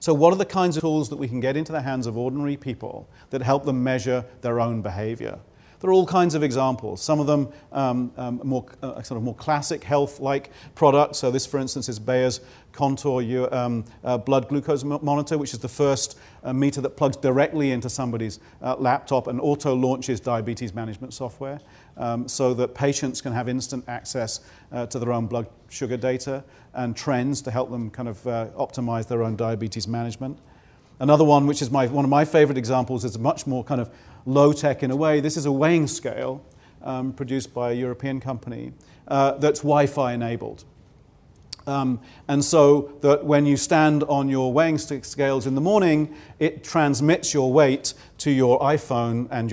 So what are the kinds of tools that we can get into the hands of ordinary people that help them measure their own behavior? There are all kinds of examples. Some of them sort of more classic health-like products. So this, for instance, is Bayer's Contour blood glucose monitor, which is the first meter that plugs directly into somebody's laptop and auto-launches diabetes management software, so that patients can have instant access to their own blood sugar data and trends to help them kind of optimize their own diabetes management. Another one, which is one of my favorite examples, is much more kind of low-tech in a way. This is a weighing scale produced by a European company that's Wi-Fi enabled. And so that when you stand on your weighing scales in the morning, it transmits your weight to your iPhone and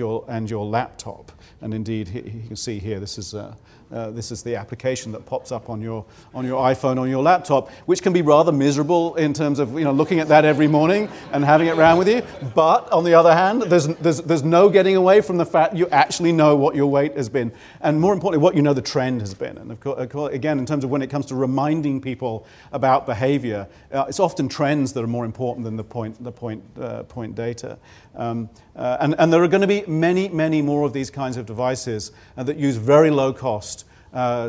your laptop. And indeed, you can see here, this is the application that pops up on your iPhone, on your laptop, which can be rather miserable in terms of looking at that every morning and having it around with you. But on the other hand, there's no getting away from the fact you actually know what your weight has been, and more importantly, what the trend has been. And of course, again, in terms of when it comes to reminding people about behavior, it's often trends that are more important than the point data. And there are going to be many, many more of these kinds of devices that use very low cost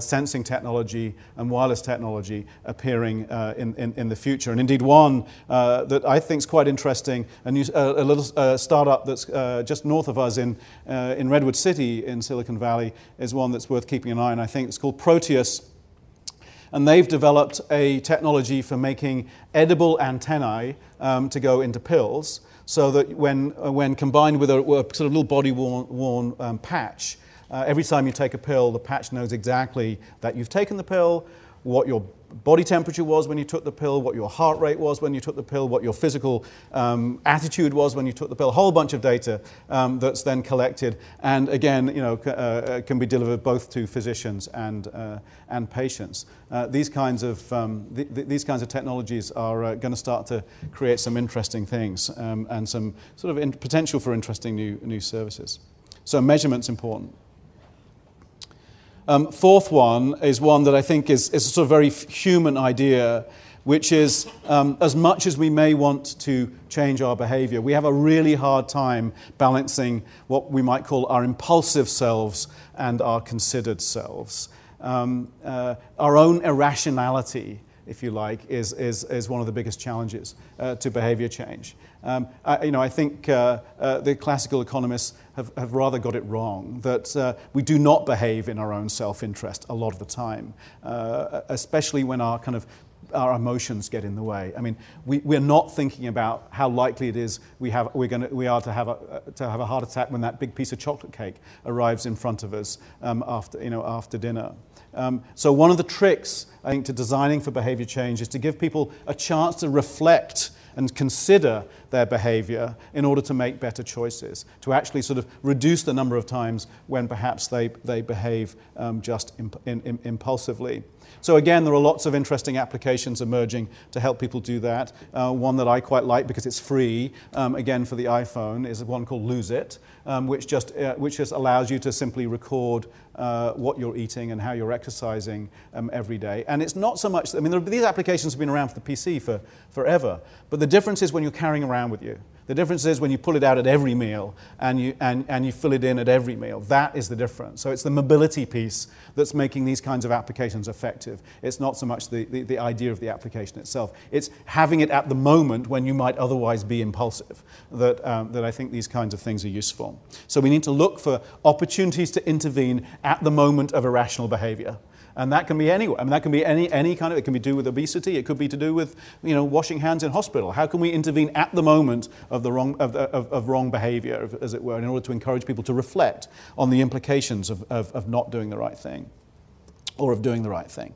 sensing technology and wireless technology appearing in the future. And indeed one that I think is quite interesting, a little startup that's just north of us in Redwood City in Silicon Valley, is one that's worth keeping an eye on. I think it's called Proteus. And they've developed a technology for making edible antennae to go into pills, so that when combined with a sort of little body-worn patch, every time you take a pill, the patch knows exactly that you've taken the pill, what your body temperature was when you took the pill, what your heart rate was when you took the pill, what your physical attitude was when you took the pill, a whole bunch of data that's then collected and again can be delivered both to physicians and patients. These kinds of technologies are going to start to create some interesting things and some sort of potential for interesting new services. So measurement's important. Fourth one is one that I think is a sort of very human idea, which is as much as we may want to change our behavior, we have a really hard time balancing what we might call our impulsive selves and our considered selves. Our own irrationality, if you like, is one of the biggest challenges to behavior change. I think the classical economists have rather got it wrong, that we do not behave in our own self-interest a lot of the time, especially when our emotions get in the way. I mean, we're not thinking about how likely it is we are to have a heart attack when that big piece of chocolate cake arrives in front of us after dinner. So one of the tricks, I think, to designing for behavior change is to give people a chance to reflect and consider their behavior in order to make better choices, to actually sort of reduce the number of times when perhaps they behave just impulsively. So again, there are lots of interesting applications emerging to help people do that. One that I quite like because it's free, again for the iPhone, is one called Lose It, which just allows you to simply record what you're eating and how you're exercising every day. And it's not so much, I mean, these applications have been around for the PC forever, but the difference is when you're carrying around with you. The difference is when you pull it out at every meal and you fill it in at every meal. That is the difference. So it's the mobility piece that's making these kinds of applications effective. It's not so much the idea of the application itself. It's having it at the moment when you might otherwise be impulsive that I think these kinds of things are useful. So we need to look for opportunities to intervene at the moment of irrational behavior. And that can be anywhere. I mean, that can be any kind of, it can be to do with obesity, it could be to do with, washing hands in hospital. How can we intervene at the moment of wrong behavior, as it were, in order to encourage people to reflect on the implications of not doing the right thing, or of doing the right thing?